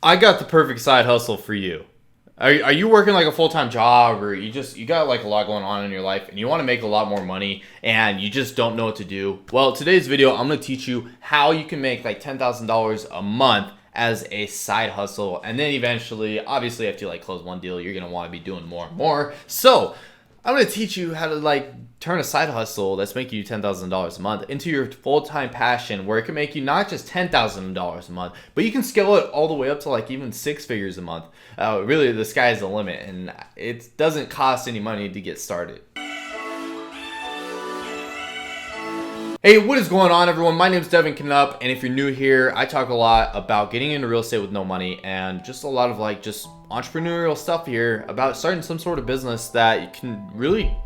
I got the perfect side hustle for you. Are you working like a full-time job, or you got like a lot going on in your life and you want to make a lot more money and you just don't know what to do? Well, today's video, I'm going to teach you how you can make like $10,000 a month as a side hustle. And then eventually, obviously after you like close one deal, you're going to want to be doing more and more. So I'm going to teach you how to like turn a side hustle that's making you $10,000 a month into your full-time passion, where it can make you not just $10,000 a month, but you can scale it all the way up to like even 6 figures a month. Really, the sky is the limit, and it doesn't cost any money to get started. Hey, what is going on, everyone? My name is Devin Knupp, and if you're new here, I talk a lot about getting into real estate with no money and just a lot of like just entrepreneurial stuff here about starting some sort of business that can really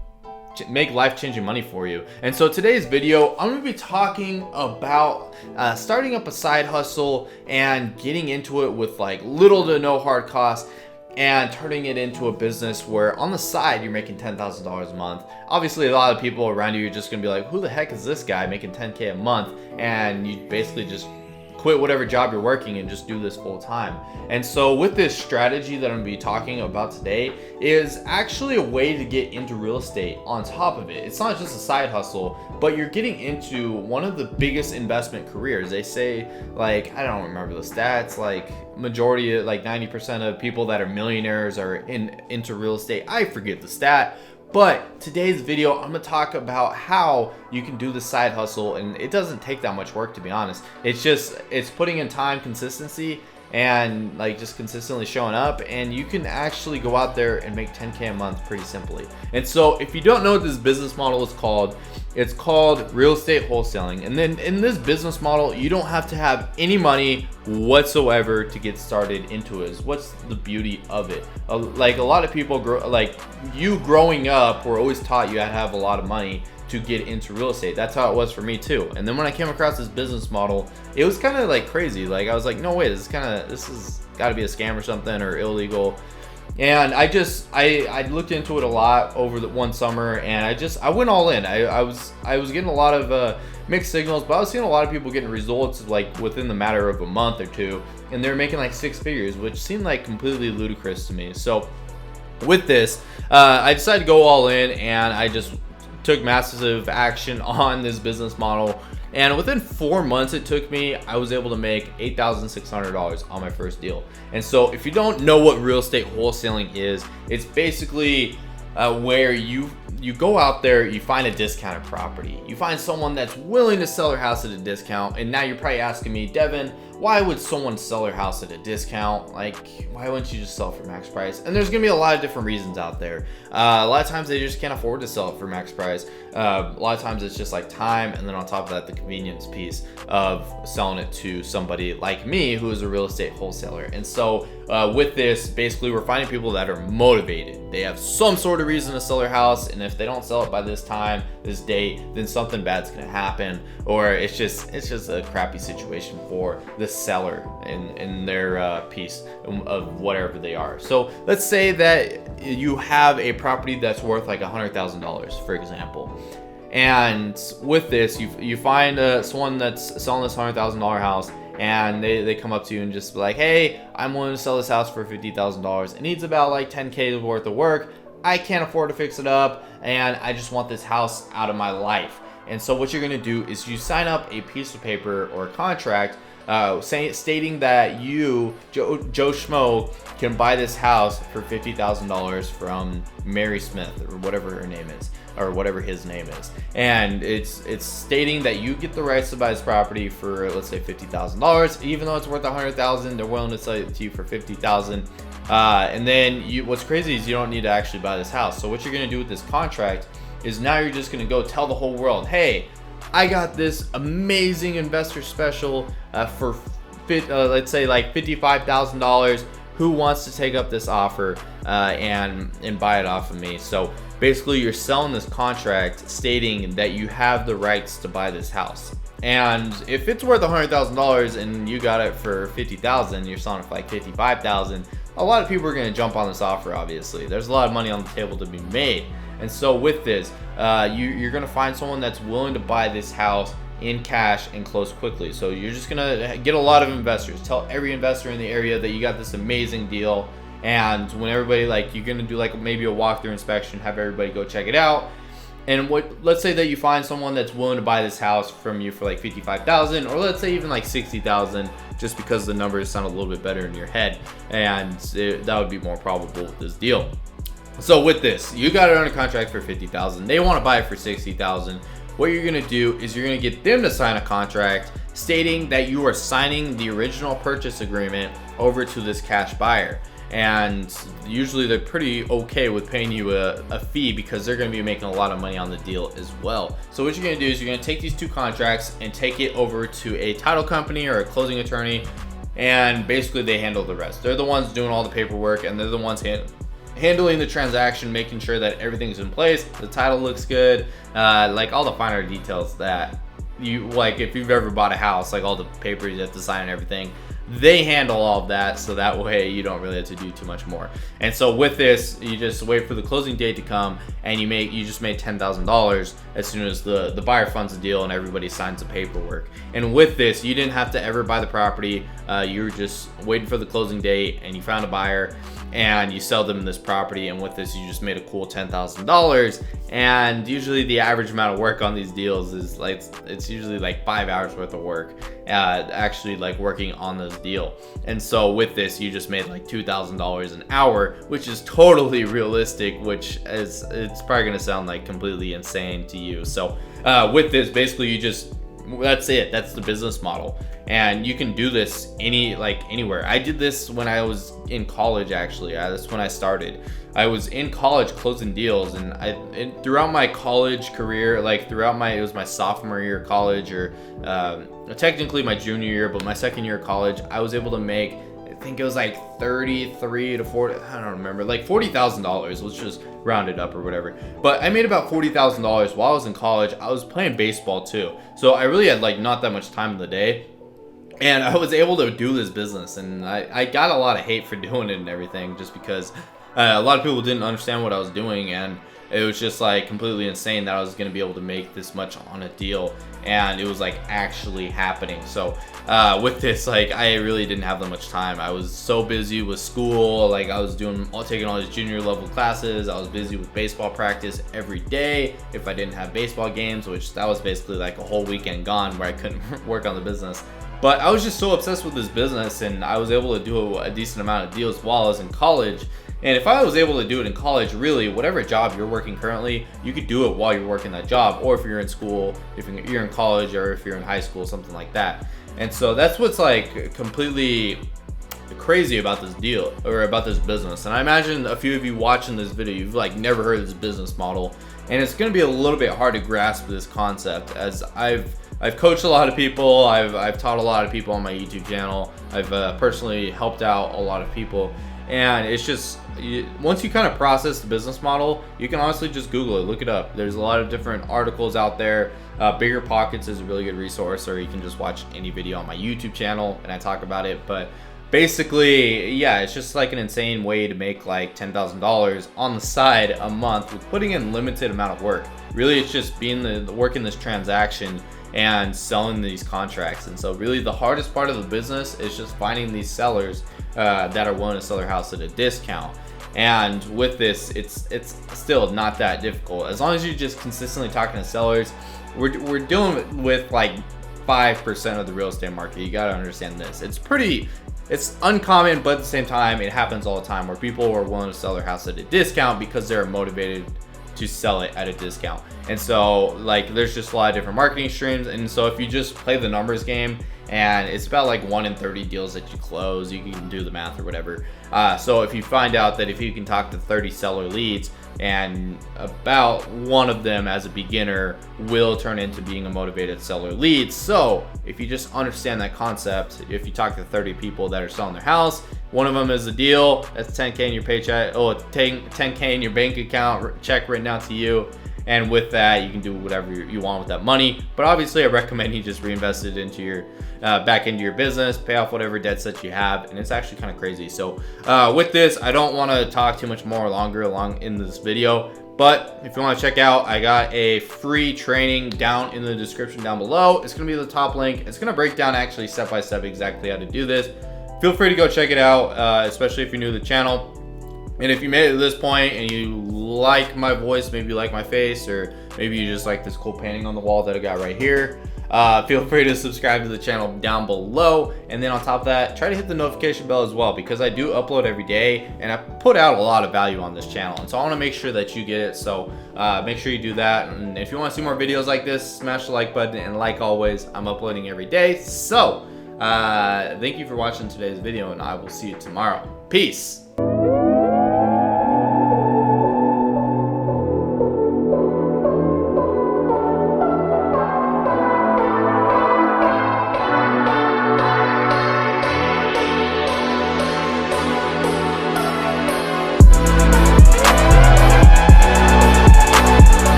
make life-changing money for you. And so today's video, I'm going to be talking about starting up a side hustle and getting into it with like little to no hard costs, and turning it into a business where on the side you're making $10,000 a month. Obviously, a lot of people around you are just gonna be like, who the heck is this guy making $10K a month? And you basically just quit whatever job you're working and just do this full time. And so with this strategy that I'm gonna be talking about today is actually a way to get into real estate on top of it. It's not just a side hustle, but you're getting into one of the biggest investment careers. They say, like, I don't remember the stats, like majority, like 90% of people that are millionaires are into real estate. I forget the stat. But today's video, I'm going to talk about how you can do the side hustle, and it doesn't take that much work, to be honest. It's putting in time, consistency, and like just consistently showing up, and you can actually go out there and make 10K a month pretty simply. And so if you don't know what this business model is called, it's called real estate wholesaling. And then in this business model, you don't have to have any money whatsoever to get started into it. What's the beauty of it? Like a lot of people growing up were always taught you had to have a lot of money to get into real estate. That's how it was for me too. And then when I came across this business model, it was kind of like crazy. Like I was like, no way, this is got to be a scam or something, or illegal. And I looked into it a lot over the one summer, and I went all in. I was getting a lot of mixed signals, but I was seeing a lot of people getting results like within the matter of a month or two, and they're making like 6 figures, which seemed like completely ludicrous to me. So with this, I decided to go all in, and I just took massive action on this business model. And within 4 months it took me, I was able to make $8,600 on my first deal. And so if you don't know what real estate wholesaling is, it's basically where you go out there, you find a discounted property, you find someone that's willing to sell their house at a discount. And now you're probably asking me, Devin, why would someone sell their house at a discount? Like, why wouldn't you just sell it for max price? And there's gonna be a lot of different reasons out there. A lot of times they just can't afford to sell it for max price. A lot of times it's just like time, and then on top of that, the convenience piece of selling it to somebody like me, who is a real estate wholesaler. And so with this, basically we're finding people that are motivated. They have some sort of reason to sell their house, and if they don't sell it by this time, this date, then something bad's gonna happen, or it's just a crappy situation for the seller in their piece of whatever they are. So let's say that you have a property that's worth like $100,000, for example. And with this, you find someone that's selling this $100,000 house, and they come up to you and just be like, hey, I'm willing to sell this house for $50,000. It needs about like 10K worth of work. I can't afford to fix it up, and I just want this house out of my life. And so what you're gonna do is you sign up a piece of paper or a contract stating that you, Joe Schmo, can buy this house for $50,000 from Mary Smith, or whatever her name is, or whatever his name is. And it's stating that you get the rights to buy this property for, let's say, $50,000. Even though it's worth $100,000, they're willing to sell it to you for $50,000. And then what's crazy is you don't need to actually buy this house. So what you're gonna do with this contract is now you're just gonna go tell the whole world, hey, I got this amazing investor special for let's say like $55,000. Who wants to take up this offer and buy it off of me? So basically you're selling this contract stating that you have the rights to buy this house. And if it's worth $100,000 and you got it for $50,000, you're selling it for like $55,000, a lot of people are going to jump on this offer. Obviously, there's a lot of money on the table to be made. And so with this, you're going to find someone that's willing to buy this house in cash and close quickly. So you're just gonna get a lot of investors. Tell every investor in the area that you got this amazing deal, and when everybody, like, you're gonna do like maybe a walkthrough inspection, have everybody go check it out. And let's say that you find someone that's willing to buy this house from you for like $55,000, or let's say even like $60,000, just because the numbers sound a little bit better in your head, and that would be more probable with this deal. So with this, you got it under contract for $50,000. They want to buy it for $60,000. What you're gonna do is you're gonna get them to sign a contract stating that you are signing the original purchase agreement over to this cash buyer. And usually they're pretty okay with paying you a fee, because they're going to be making a lot of money on the deal as well. So what you're going to do is you're going to take these two contracts and take it over to a title company or a closing attorney, and basically they handle the rest. They're the ones doing all the paperwork, and they're the ones handling the transaction, making sure that everything's in place, the title looks good, like all the finer details that you, like if you've ever bought a house, like all the papers you have to sign and everything, they handle all of that, so that way you don't really have to do too much more. And so with this, you just wait for the closing date to come, and you just made $10,000 as soon as the buyer funds the deal and everybody signs the paperwork. And with this, you didn't have to ever buy the property. You were just waiting for the closing date, and you found a buyer, and you sell them this property, and with this you just made a cool $10,000. And usually the average amount of work on these deals is like, it's usually like 5 hours worth of work, actually like working on this deal. And so with this, you just made like $2,000 an hour, which is totally realistic, which is, it's probably gonna sound like completely insane to you. So with this, basically that's it. That's the business model, and you can do this anywhere. I did this when I was in college. Actually, that's when I started. I was in college closing deals, and throughout my college career, like it was my sophomore year of college, or technically my junior year, but my second year of college, I was able to make, I think it was like 33 to 40, I don't remember, like $40,000. Let's just round it up or whatever. But I made about $40,000 while I was in college. I was playing baseball too, so I really had like not that much time in the day, and I was able to do this business. And I got a lot of hate for doing it and everything, just because a lot of people didn't understand what I was doing, and it was just like completely insane that I was going to be able to make this much on a deal, and it was like actually happening. So with this, like, I really didn't have that much time. I was so busy with school, like I was taking all these junior level classes. I was busy with baseball practice every day if I didn't have baseball games, which that was basically like a whole weekend gone where I couldn't work on the business. But I was just so obsessed with this business, and I was able to do a decent amount of deals while I was in college. And if I was able to do it in college, really, whatever job you're working currently, you could do it while you're working that job, or if you're in school, if you're in college, or if you're in high school, something like that. And so that's what's like completely crazy about this deal, or about this business. And I imagine a few of you watching this video, you've like never heard of this business model, and it's going to be a little bit hard to grasp this concept, as I've coached a lot of people, I've taught a lot of people on my YouTube channel, I've personally helped out a lot of people. And it's just, once you kind of process the business model, you can honestly just Google it, look it up. There's a lot of different articles out there. Bigger Pockets is a really good resource, or you can just watch any video on my YouTube channel and I talk about it. But basically, yeah, it's just like an insane way to make like $10,000 on the side a month with putting in limited amount of work. Really, it's just working this transaction and selling these contracts. And so really the hardest part of the business is just finding these sellers that are willing to sell their house at a discount. And with this, it's still not that difficult, as long as you're just consistently talking to sellers. We're dealing with like 5% of the real estate market. You got to understand this. It's uncommon, but at the same time, it happens all the time, where people are willing to sell their house at a discount because they're motivated to sell it at a discount. And so like there's just a lot of different marketing streams. And so if you just play the numbers game, and it's about like 1 in 30 deals that you close, you can do the math or whatever. So if you find out that if you can talk to 30 seller leads, and about one of them as a beginner will turn into being a motivated seller lead. So if you just understand that concept, if you talk to 30 people that are selling their house, one of them is a deal, that's 10K in your paycheck, 10K in your bank account, check written out to you. and with that you can do whatever you want with that money. But obviously I recommend you just reinvest it into your back into your business, pay off whatever debts that you have, and it's actually kind of crazy. So with this, I don't want to talk too much more along in this video, but if you want to check out, I got a free training down in the description down below. It's going to be the top link. It's going to break down actually step by step exactly how to do this. Feel free to go check it out, especially if you're new to the channel. And if you made it to this point and you like my voice, maybe you like my face, or maybe you just like this cool painting on the wall that I got right here, feel free to subscribe to the channel down below. And then on top of that, try to hit the notification bell as well, because I do upload every day and I put out a lot of value on this channel. And so I want to make sure that you get it. So make sure you do that. And if you want to see more videos like this, smash the like button. And like always, I'm uploading every day. So thank you for watching today's video, and I will see you tomorrow. Peace.